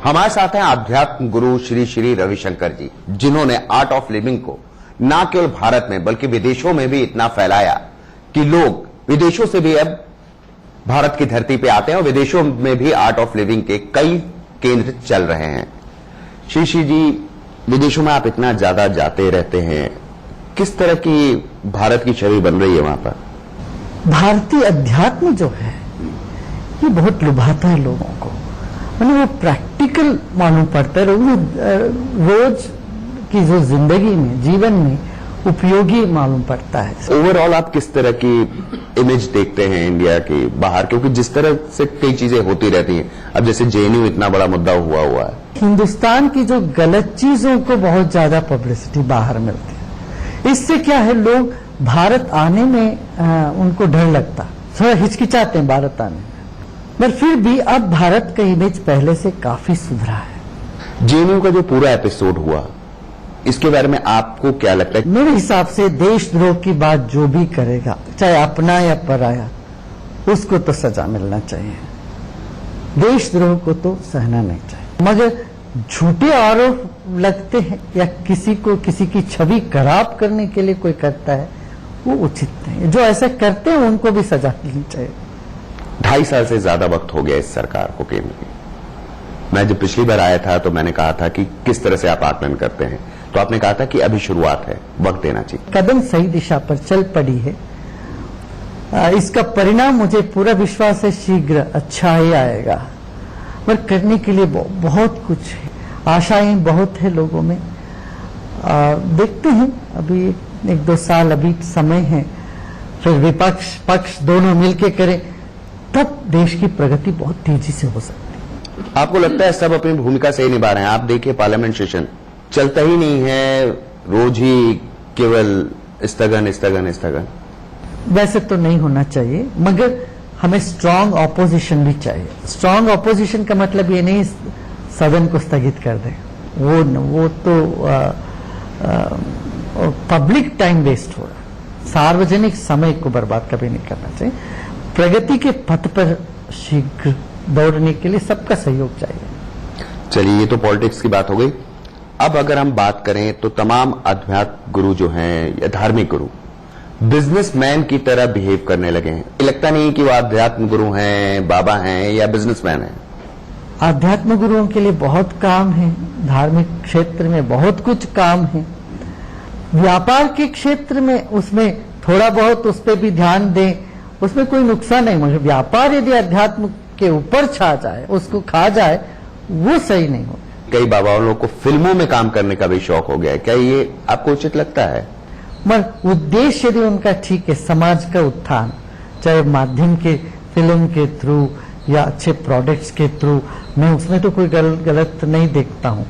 हमारे साथ हैं आध्यात्म गुरु श्री श्री रविशंकर जी, जिन्होंने आर्ट ऑफ लिविंग को न केवल भारत में बल्कि विदेशों में भी इतना फैलाया कि लोग विदेशों से भी अब भारत की धरती पे आते हैं और विदेशों में भी आर्ट ऑफ लिविंग के कई केंद्र चल रहे हैं। श्री श्री जी, विदेशों में आप इतना ज्यादा जाते रहते हैं, किस तरह की भारत की छवि बन रही है वहां पर? भारतीय अध्यात्म जो है ये बहुत लुभाता है लोगों को, मतलब वो प्रैक्टिकल मालूम पड़ता है, रोज की जो जिंदगी में जीवन में उपयोगी मालूम पड़ता है। ओवरऑल आप किस तरह की इमेज देखते हैं इंडिया की बाहर, क्योंकि जिस तरह से कई चीजें होती रहती हैं, अब जैसे जेएनयू इतना बड़ा मुद्दा हुआ है, हिंदुस्तान की जो गलत चीजों को बहुत ज्यादा पब्लिसिटी बाहर मिलती है। इससे क्या है, लोग भारत आने में उनको डर लगता, थोड़ा हिचकिचाते हैं भारत आने में, पर फिर भी अब भारत का इमेज पहले से काफी सुधरा है। जेएनयू का जो पूरा एपिसोड हुआ, इसके बारे में आपको क्या लगता है? मेरे हिसाब से देशद्रोह की बात जो भी करेगा, चाहे अपना या पराया, उसको तो सजा मिलना चाहिए। देशद्रोह को तो सहना नहीं चाहिए, मगर झूठे आरोप लगते हैं या किसी को किसी की छवि खराब करने के लिए कोई करता है, वो उचित नहीं। जो ऐसा करते हैं उनको भी सजा मिलनी चाहिए। 2.5 साल से ज्यादा वक्त हो गया इस सरकार को केंद्र में। मैं जब पिछली बार आया था तो मैंने कहा था कि किस तरह से आप आकलन करते हैं, तो आपने कहा था कि अभी शुरुआत है, वक्त देना चाहिए। कदम सही दिशा पर चल पड़ी है। इसका परिणाम मुझे पूरा विश्वास है शीघ्र अच्छा ही आएगा, पर करने के लिए बहुत कुछ है, आशाएं बहुत है लोगों में। देखते हैं, अभी 1-2 साल अभी समय है, फिर विपक्ष पक्ष दोनों मिलकर करें, तब देश की प्रगति बहुत तेजी से हो सकती है। आपको लगता है सब अपनी भूमिका सही निभा रहे हैं? आप देखिए पार्लियामेंट सेशन चलता ही नहीं है, रोज ही केवल स्थगन। वैसे तो नहीं होना चाहिए, मगर हमें स्ट्रांग ऑपोजिशन भी चाहिए। स्ट्रांग ऑपोजिशन का मतलब ये नहीं सदन को स्थगित कर दे, वो तो पब्लिक टाइम वेस्ट हो रहा है। सार्वजनिक समय को बर्बाद कभी नहीं करना चाहिए। प्रगति के पथ पर शीघ्र दौड़ने के लिए सबका सहयोग चाहिए। चलिए, ये तो पॉलिटिक्स की बात हो गई। अब अगर हम बात करें तो तमाम अध्यात्म गुरु जो हैं या धार्मिक गुरु बिजनेसमैन की तरह बिहेव करने लगे हैं। लगता नहीं कि वो अध्यात्म गुरु हैं, बाबा हैं या बिजनेसमैन हैं। आध्यात्म गुरुओं के लिए बहुत काम है, धार्मिक क्षेत्र में बहुत कुछ काम है, व्यापार के क्षेत्र में उसमें थोड़ा बहुत उस पर भी ध्यान दें, उसमें कोई नुकसान नहीं। मगर व्यापार यदि अध्यात्म के ऊपर छा जाए, उसको खा जाए, वो सही नहीं हो। कई बाबाओं को फिल्मों में काम करने का भी शौक हो गया है, क्या ये आपको उचित लगता है? मगर उद्देश्य यदि उनका ठीक है, समाज का उत्थान, चाहे माध्यम के फिल्म के थ्रू या अच्छे प्रोडक्ट्स के थ्रू, मैं उसमें तो कोई गलत नहीं देखता हूं।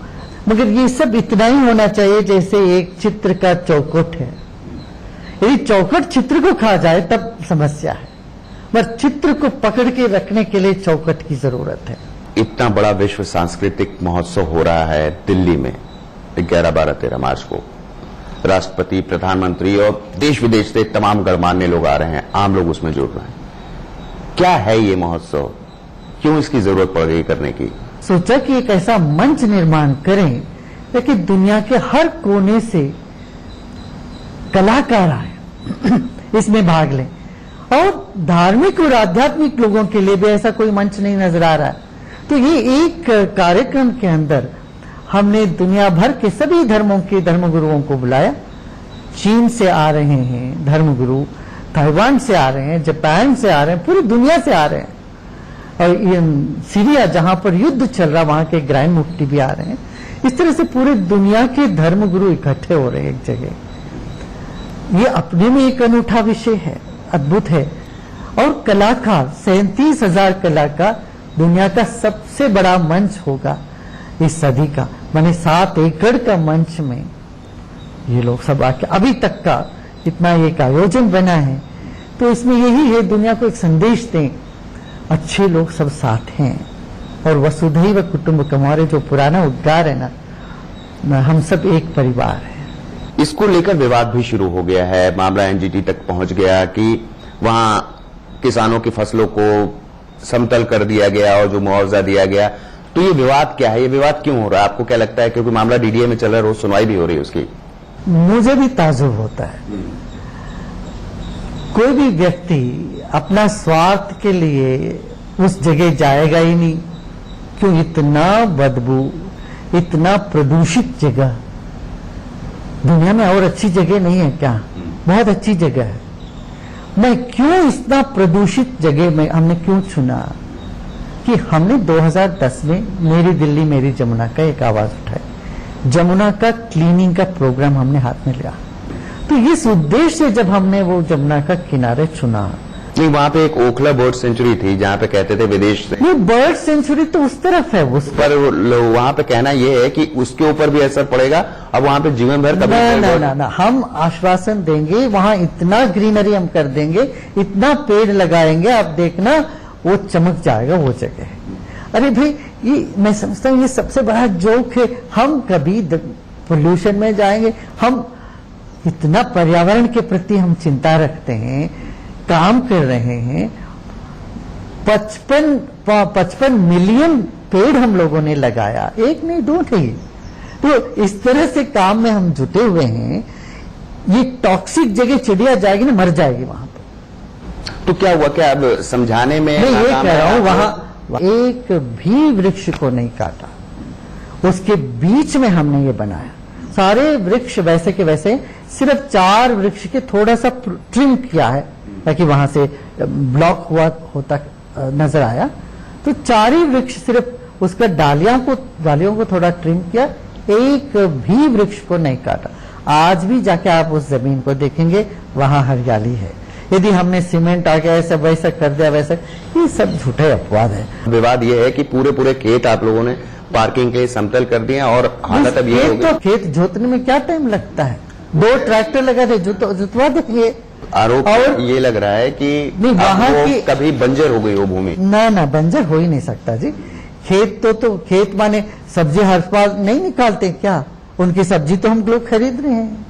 मगर ये सब इतना ही होना चाहिए जैसे एक चित्र का चौखट है। यदि चौखट चित्र को खा जाए तब समस्या है, मगर चित्र को पकड़ के रखने के लिए चौखट की जरूरत है। इतना बड़ा विश्व सांस्कृतिक महोत्सव हो रहा है दिल्ली में 11, 12, 13 मार्च को। राष्ट्रपति, प्रधानमंत्री और देश विदेश से तमाम गणमान्य लोग आ रहे हैं, आम लोग उसमें जुड़ रहे हैं। क्या है ये महोत्सव, क्यों इसकी जरूरत पड़ रही करने की? सोचा कि एक ऐसा मंच निर्माण करें ताकि दुनिया के हर कोने से कलाकार आए इसमें भाग लें, और धार्मिक और आध्यात्मिक लोगों के लिए भी ऐसा कोई मंच नहीं नजर आ रहा है। तो ये एक कार्यक्रम के अंदर हमने दुनिया भर के सभी धर्मों के धर्मगुरुओं को बुलाया। चीन से आ रहे हैं धर्मगुरु, ताइवान से आ रहे हैं, जापान से आ रहे हैं, पूरी दुनिया से आ रहे हैं, और सीरिया जहां पर युद्ध चल रहा वहां के ग्रैंड मुफ्ती भी आ रहे हैं। इस तरह से पूरे दुनिया के धर्मगुरु इकट्ठे हो रहे हैं एक जगह। ये अपने में एक अनूठा विषय है, अद्भुत है। और कलाकार, 37,000 कलाकार, दुनिया का सबसे बड़ा मंच होगा इस सदी का, माने 7 एकड़ का मंच में ये लोग सब आके, अभी तक का इतना एक आयोजन बना है। तो इसमें यही है, दुनिया को एक संदेश दें, अच्छे लोग सब साथ हैं, और वसुधैव कुटुंबकम, हमारे जो पुराना उद्गार है ना, हम सब एक परिवार है। इसको लेकर विवाद भी शुरू हो गया है, मामला एनजीटी तक पहुंच गया कि वहां किसानों की फसलों को समतल कर दिया गया और जो मुआवजा दिया गया तो ये विवाद क्या है, ये विवाद क्यों हो रहा है, आपको क्या लगता है? क्योंकि मामला डीडीए में चल रहा है, रोज सुनवाई भी हो रही है उसकी। मुझे भी ताजुब होता है। कोई भी व्यक्ति अपना स्वार्थ के लिए उस जगह जाएगा ही नहीं। क्यों? इतना बदबू, इतना प्रदूषित जगह दुनिया में और अच्छी जगह नहीं है क्या? बहुत अच्छी जगह है। मैं क्यों इतना प्रदूषित जगह में हमने क्यों चुना कि हमने 2010 में मेरी दिल्ली मेरी जमुना का एक आवाज उठाई। जमुना का क्लीनिंग का प्रोग्राम हमने हाथ में लिया। तो इस उद्देश्य से जब हमने वो जमुना का किनारे चुना, नहीं, वहां पे एक ओखला बर्ड सेंचुरी थी जहां पे कहते थे विदेश से, वो बर्ड सेंचुरी तो उस तरफ है, उस पर वहां पे कहना यह है कि उसके ऊपर भी असर पड़ेगा। अब वहां पे जीवन भर कभी ना, हम आश्वासन देंगे, वहां इतना ग्रीनरी हम कर देंगे, इतना पेड़ लगाएंगे, आप देखना वो चमक जाएगा वो जगह। अरे भाई, ये मैं समझता हूँ ये सबसे बड़ा जोक है। हम कभी पोल्यूशन में जाएंगे? हम इतना पर्यावरण के प्रति हम चिंता रखते हैं, काम कर रहे हैं। 55 मिलियन पेड़ हम लोगों ने लगाया, एक नहीं दो नहीं। तो इस तरह से काम में हम जुटे हुए हैं। ये टॉक्सिक जगह चिड़िया जाएगी ना, मर जाएगी वहां पर। तो क्या हुआ? क्या अब समझाने में मैं ये कह रहा हूं, वहां एक भी वृक्ष को नहीं काटा, उसके बीच में हमने ये बनाया। सारे वृक्ष वैसे के वैसे, सिर्फ 4 वृक्ष के थोड़ा सा ट्रिम किया है ताकि वहां से ब्लॉक हुआ होता नजर आया। तो 4 ही वृक्ष, सिर्फ उसका डालियों को थोड़ा ट्रिम किया, एक भी वृक्ष को नहीं काटा। आज भी जाके आप उस जमीन को देखेंगे, वहां हरियाली है। यदि हमने सीमेंट आके ऐसा वैसा कर दिया, वैसा, ये सब झूठे अपवाद है। विवाद ये है कि पूरे खेत आप लोगों ने पार्किंग के समतल कर दिए और हालत अब ये हो गई। तो खेत जोतने में क्या टाइम लगता है? 2 ट्रैक्टर लगा दे, जुतवा देंगे। आरोप और ये लग रहा है कि नहीं, वहां की कभी बंजर हो गई वो भूमि। ना, बंजर हो ही नहीं सकता जी। खेत तो खेत माने सब्जी हर बार नहीं निकालते क्या? उनकी सब्जी तो हम लोग खरीद रहे हैं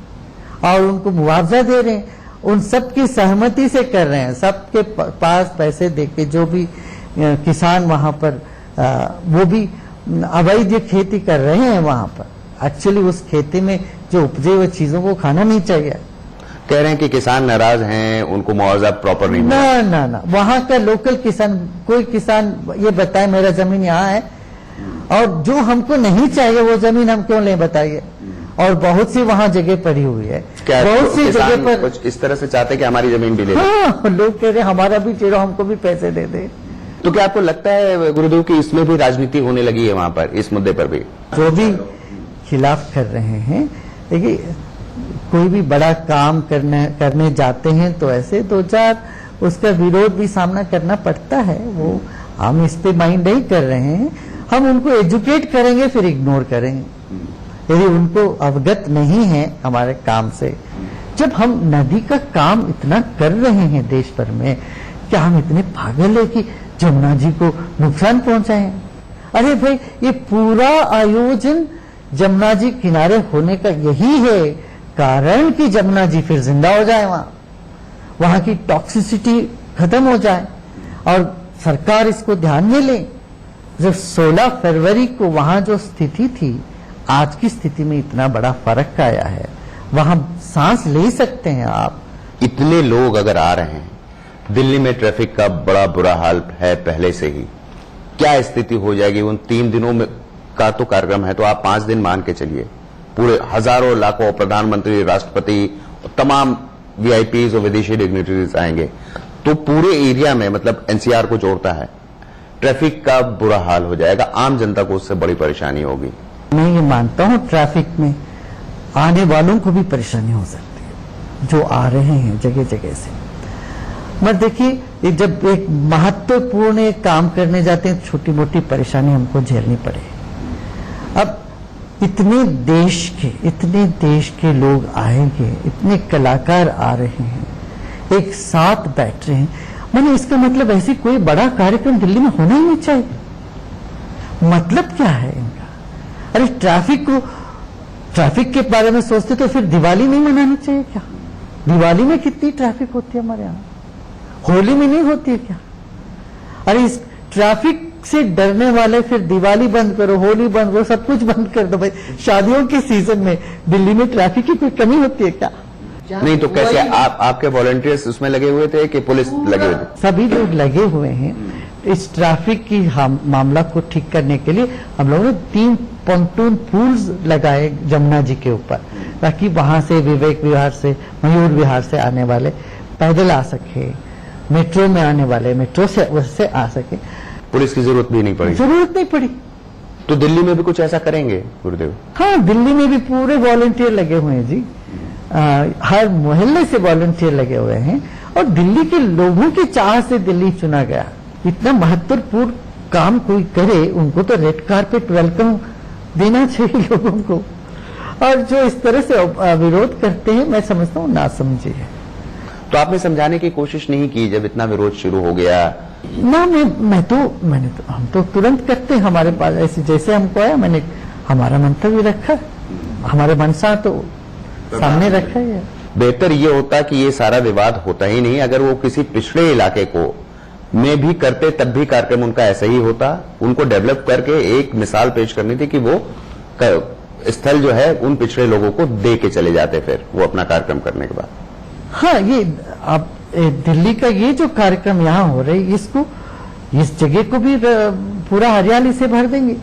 और उनको मुआवजा दे रहे हैं, उन सबकी सहमति से कर रहे हैं। सबके पास पैसे देके जो भी किसान वहां पर वो भी अवैध खेती कर रहे हैं वहां पर। एक्चुअली उस खेती में जो उपजे हुए चीजों को खाना नहीं चाहिए। कह रहे हैं कि किसान नाराज हैं, उनको मुआवजा प्रॉपर नहीं मिला। ना, वहां का लोकल किसान, कोई किसान ये बताए मेरा जमीन यहाँ है और जो हमको नहीं चाहिए वो जमीन हम क्यों ले, बताइए। और बहुत सी वहां जगह पड़ी हुई है, क्या बहुत सी जगह पर कुछ इस तरह से चाहते हैं कि हमारी जमीन भी ले लें। हाँ, लोग कह रहे हमारा भी चाहिए, हमको भी पैसे दे दे। तो क्या आपको लगता है गुरुदेव कि इसमें भी राजनीति होने लगी है वहां पर, इस मुद्दे पर भी? जो भी खिलाफ कर रहे हैं, देखिए कोई भी बड़ा काम करने जाते हैं तो ऐसे 2-4 उसका विरोध भी सामना करना पड़ता है। वो हम इस पे माइंड नहीं कर रहे हैं, हम उनको एजुकेट करेंगे फिर इग्नोर करेंगे यदि उनको अवगत नहीं है हमारे काम से। जब हम नदी का काम इतना कर रहे हैं देश भर में, क्या हम इतने पागल है कि जमुना जी को नुकसान पहुंचाएं? अरे भाई, ये पूरा आयोजन जमुना जी किनारे होने का यही है कारण कि जमुना जी फिर जिंदा हो जाए, वहां की टॉक्सिसिटी खत्म हो जाए और सरकार इसको ध्यान में ले। जब 16 फरवरी को वहां जो स्थिति थी, आज की स्थिति में इतना बड़ा फर्क आया है। वहां सांस ले सकते हैं आप। इतने लोग अगर आ रहे हैं, दिल्ली में ट्रैफिक का बड़ा बुरा हाल है पहले से ही, क्या स्थिति हो जाएगी उन 3 दिनों में का तो कार्यक्रम है, तो आप 5 दिन मान के चलिए, पूरे हजारों लाखों प्रधानमंत्री, राष्ट्रपति, तमाम वीआईपीज और विदेशी डिग्निटरीज आएंगे, तो पूरे एरिया में, मतलब एनसीआर को जोड़ता है, ट्रैफिक का बुरा हाल हो जाएगा। आम जनता को उससे बड़ी परेशानी होगी। मैं ये मानता हूं ट्रैफिक में आने वालों को भी परेशानी हो सकती है, जो आ रहे हैं जगह जगह से। मत देखिए, जब एक महत्वपूर्ण एक काम करने जाते हैं, छोटी मोटी परेशानी हमको झेलनी पड़े। अब इतने देश के लोग आएंगे, इतने कलाकार आ रहे हैं, एक साथ बैठ रहे हैं, मैंने इसका मतलब ऐसी कोई बड़ा कार्यक्रम दिल्ली में होना ही नहीं चाहिए। मतलब क्या है इनका? अरे ट्रैफिक के बारे में सोचते तो फिर दिवाली नहीं मनानी चाहिए क्या? दिवाली में कितनी ट्रैफिक होती है हमारे यहाँ, होली में नहीं होती है क्या? अरे इस ट्रैफिक से डरने वाले फिर दिवाली बंद करो, होली बंद करो, सब कुछ बंद कर दो भाई। शादियों के सीजन में दिल्ली में ट्रैफिक की कोई कमी होती है क्या? नहीं तो कैसे आपके वॉलंटियर्स उसमें लगे हुए थे कि पुलिस लगे हुए थे? सभी लोग लगे हुए हैं इस ट्रैफिक की मामला को ठीक करने के लिए। हम लोगों ने 3 पॉन्टून पुल्स लगाए जमुना जी के ऊपर, ताकि वहां से विवेक विहार से, मयूर विहार से आने वाले पैदल आ सके, मेट्रो में आने वाले मेट्रो से उससे आ सके। पुलिस की जरूरत भी नहीं पड़ी? जरूरत नहीं पड़ी। तो दिल्ली में भी कुछ ऐसा करेंगे गुरुदेव? हाँ, दिल्ली में भी पूरे वॉलंटियर लगे हुए हैं जी। हर मोहल्ले से वॉलंटियर लगे हुए हैं और दिल्ली के लोगों की चाह से दिल्ली चुना गया। इतना महत्वपूर्ण काम कोई करे, उनको तो रेड कारपेट वेलकम देना चाहिए लोगों को। और जो इस तरह से विरोध करते हैं, मैं समझता हूँ नासमझी है। तो आपने समझाने की कोशिश नहीं की जब इतना विरोध शुरू हो गया? ना, हम तो तुरंत करते हैं। हमारे पास ऐसे जैसे हमको आया, मैंने हमारा मंतव्य रखा, हमारे मनसा तो सामने रखा है। बेहतर ये होता कि ये सारा विवाद होता ही नहीं। अगर वो किसी पिछड़े इलाके को में भी करते तब भी कार्यक्रम उनका ऐसा ही होता। उनको डेवलप करके एक मिसाल पेश करनी थी कि वो स्थल जो है उन पिछड़े लोगों को दे के चले जाते फिर वो अपना कार्यक्रम करने के बाद। हाँ, ये अब दिल्ली का ये जो कार्यक्रम यहाँ हो रही, इसको इस जगह को भी पूरा हरियाली से भर देंगे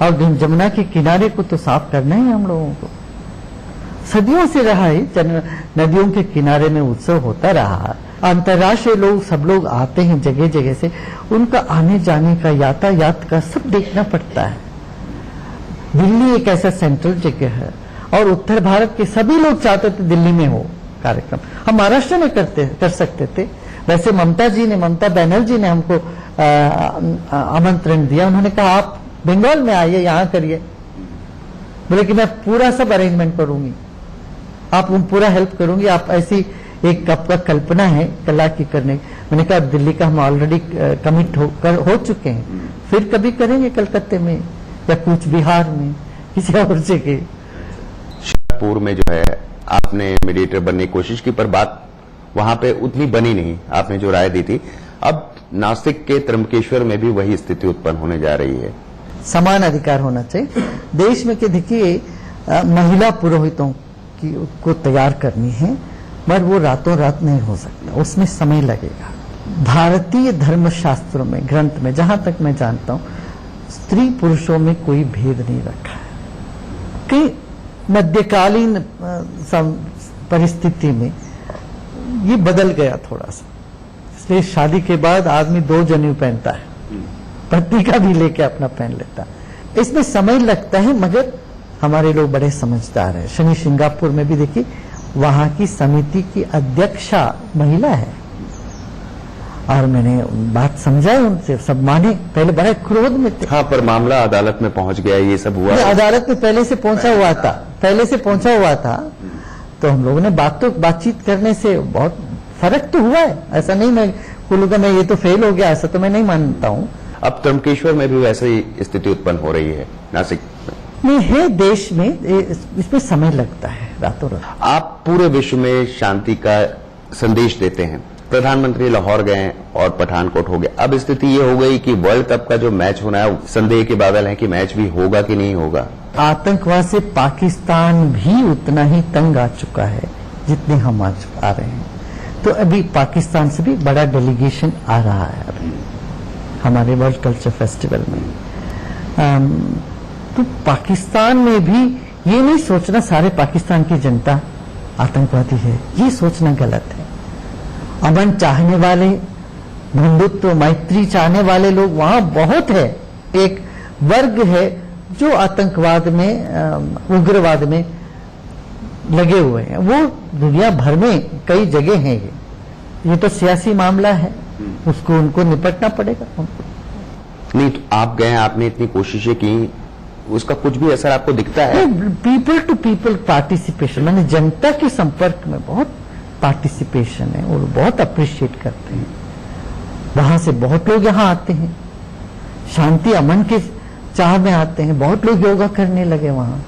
और जमुना के किनारे को तो साफ करना ही हम लोगों को। सदियों से रहा है, नदियों के किनारे में उत्सव होता रहा। अंतर्राष्ट्रीय लोग सब लोग आते हैं जगह जगह से, उनका आने जाने का, यातायात का सब देखना पड़ता है। दिल्ली एक ऐसा सेंट्रल जगह है और उत्तर भारत के सभी लोग चाहते थे दिल्ली में हो कार्यक्रम। हम महाराष्ट्र में कर सकते थे। वैसे ममता बनर्जी ने हमको आमंत्रण दिया। उन्होंने कहा आप बंगाल में आइए, यहां करिए। बोले कि मैं पूरा सब अरेंजमेंट करूंगी, आप पूरा हेल्प करूंगी। आप ऐसी एक आपका कल्पना है कला की करने। मैंने कहा दिल्ली का हम ऑलरेडी कमिट हो चुके हैं, फिर कभी करेंगे कलकत्ते में या कूच बिहार में, किसी और जगह। शाहपुर में जो है आपने मीडिएटर बनने की कोशिश की, पर बात वहां पे उतनी बनी नहीं। आपने जो राय दी थी, अब नासिक के त्र्यंबकेश्वर में भी वही स्थिति उत्पन्न होने जा रही है। समान अधिकार होना चाहिए देश में। कि देखिए, महिला पुरोहितों को तैयार करनी है, मगर वो रातों रात नहीं हो सकता, उसमें समय लगेगा। भारतीय धर्मशास्त्रों में, ग्रंथ में, जहां तक मैं जानता हूं, स्त्री पुरुषों में कोई भेद नहीं रखा है। कि मध्यकालीन परिस्थिति में ये बदल गया थोड़ा सा, इसलिए शादी के बाद आदमी 2 जनेऊ पहनता है, पत्नी का भी लेके अपना पहन लेता है। इसमें समय लगता है, मगर हमारे लोग बड़े समझदार हैं। शनि सिंगापुर में भी देखिए, वहां की समिति की अध्यक्षा महिला है और मैंने बात समझाई उनसे, सब माने। पहले बड़े क्रोध में थे। हाँ, पर मामला अदालत में पहुंच गया, ये सब हुआ। अदालत में पहले से पहुंचा हुआ था, तो हम लोगों ने बातचीत करने से बहुत फर्क तो हुआ है। ऐसा नहीं मैं बोलूंगा मैं ये तो फेल हो गया, ऐसा तो मैं नहीं मानता हूं। अब त्र्यंबकेश्वर में भी वैसे ही स्थिति उत्पन्न हो रही है नासिक में है। देश में इसमें समय लगता है, रातों रात। आप पूरे विश्व में शांति का संदेश देते हैं। प्रधानमंत्री लाहौर गए और पठानकोट हो गया। अब स्थिति ये हो गई कि वर्ल्ड कप का जो मैच होना है, संदेह के बादल है कि मैच भी होगा कि नहीं होगा। आतंकवाद से पाकिस्तान भी उतना ही तंग आ चुका है जितने हम आज आ रहे हैं। तो अभी पाकिस्तान से भी बड़ा डेलीगेशन आ रहा है अभी हमारे वर्ल्ड कल्चर फेस्टिवल में। तो पाकिस्तान में भी ये नहीं सोचना सारे पाकिस्तान की जनता आतंकवादी है, ये सोचना गलत है। अमन चाहने वाले, बंधुत्व मैत्री चाहने वाले लोग वहां बहुत है। एक वर्ग है जो आतंकवाद में, उग्रवाद में लगे हुए हैं। वो दुनिया भर में कई जगह हैं। ये तो सियासी मामला है, उसको उनको निपटना पड़ेगा उनको। नहीं तो आप गए, आपने इतनी कोशिशें की, उसका कुछ भी असर आपको दिखता है? पीपल टू पीपल पार्टिसिपेशन, मैंने जनता के संपर्क में बहुत पार्टिसिपेशन है और बहुत अप्रिशिएट करते हैं। वहां से बहुत लोग यहाँ आते हैं, शांति अमन के चाह में आते हैं। बहुत लोग योगा करने लगे वहां।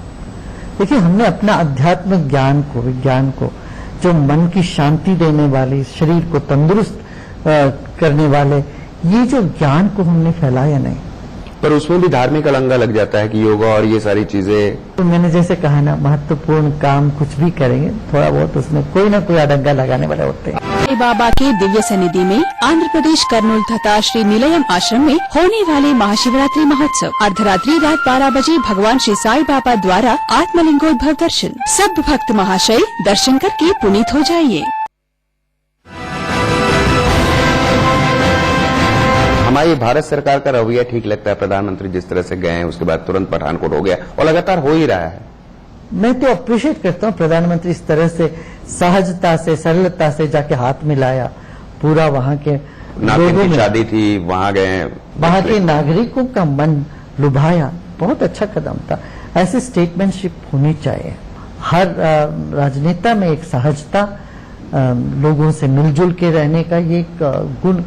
देखिए, हमने अपना अध्यात्मिक ज्ञान को, विज्ञान को, जो मन की शांति देने वाले, शरीर को तंदुरुस्त करने वाले ये जो ज्ञान को हमने फैलाया नहीं। पर उसमें भी धार्मिक अलंगा लग जाता है कि योगा और ये सारी चीजें, तो मैंने जैसे कहा ना, महत्वपूर्ण काम कुछ भी करेंगे थोड़ा बहुत उसमें कोई ना कोई अडंगा लगाने वाले होते हैं। साई बाबा के दिव्य सन्निधि में आंध्र प्रदेश कर्नूल तथा श्री निलयम आश्रम में होने वाले महाशिवरात्रि महोत्सव। अर्धरात्रि रात 12 बजे भगवान श्री साई बाबा द्वारा आत्मलिंगोद्भव दर्शन। सब भक्त महाशय दर्शन करके पुनीत हो जाइए। हमारी भारत सरकार का रवैया ठीक लगता है। प्रधानमंत्री जिस तरह से गए हैं उसके बाद तुरंत पठानकोट हो गया और लगातार हो ही रहा है। मैं तो अप्रिशिएट करता हूँ प्रधानमंत्री इस तरह से सहजता से सरलता से जाके हाथ मिलाया, पूरा वहाँ के नातिन लोगों की में, शादी थी, वहां गए, वहाँ के नागरिकों का मन लुभाया। बहुत अच्छा कदम था। ऐसी स्टेटमेंटशिप होनी चाहिए। हर राजनेता में एक सहजता, लोगों से मिलजुल के रहने का ये एक गुण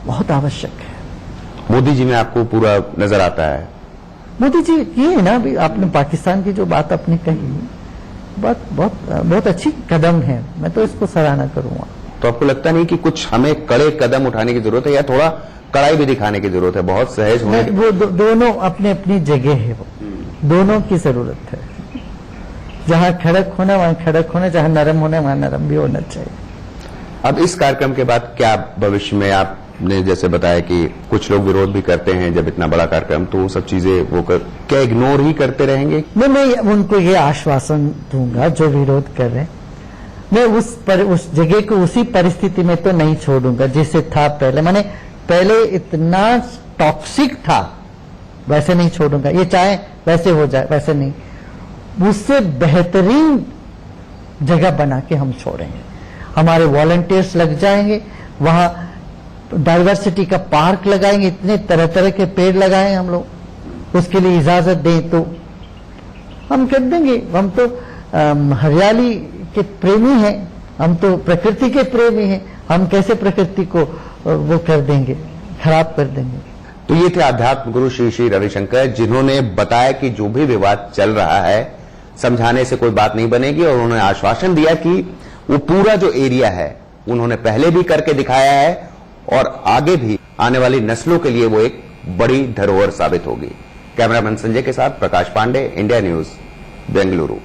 बहुत आवश्यक है। मोदी जी में आपको पूरा नजर आता है? मोदी जी ये है ना, अभी आपने पाकिस्तान की जो बात आपने कही, बहुत अच्छी कदम है। मैं तो इसको सराहना करूंगा। तो आपको लगता नहीं कि कुछ हमें कड़े कदम उठाने की जरूरत है या थोड़ा कड़ाई भी दिखाने की जरूरत है? बहुत सहज होने की वो दोनों अपनी अपनी जगह है, वो दोनों की जरूरत है। जहां खड़क होना वहां खड़क होना, जहां नरम होना वहां नरम भी होना चाहिए। अब इस कार्यक्रम के बाद क्या भविष्य में, आपने जैसे बताया कि कुछ लोग विरोध भी करते हैं जब इतना बड़ा कार्यक्रम, तो वो सब चीजें वो क्या इग्नोर ही करते रहेंगे? मैं उनको ये आश्वासन दूंगा जो विरोध कर रहे हैं, मैं उस जगह को उसी परिस्थिति में तो नहीं छोड़ूंगा जैसे था पहले। मैंने पहले इतना टॉक्सिक था, वैसे नहीं छोड़ूंगा। ये चाहे वैसे हो जाए, वैसे नहीं, उससे बेहतरीन जगह बना के हम छोड़ेंगे। हमारे वॉलंटियर्स लग जाएंगे, वहां डाइवर्सिटी का पार्क लगाएंगे, इतने तरह तरह के पेड़ लगाएंगे हम लोग। उसके लिए इजाजत दें तो हम कर देंगे। हम तो हरियाली के प्रेमी हैं, हम तो प्रकृति के प्रेमी हैं। हम कैसे प्रकृति को वो कर देंगे, खराब कर देंगे? तो ये थे आध्यात्म गुरु श्री श्री रविशंकर, जिन्होंने बताया कि जो भी विवाद चल रहा है समझाने से कोई बात नहीं बनेगी, और उन्होंने आश्वासन दिया कि वो पूरा जो एरिया है उन्होंने पहले भी करके दिखाया है और आगे भी आने वाली नस्लों के लिए वो एक बड़ी धरोहर साबित होगी। कैमरामैन संजय के साथ प्रकाश पांडे, इंडिया न्यूज, बेंगलुरु।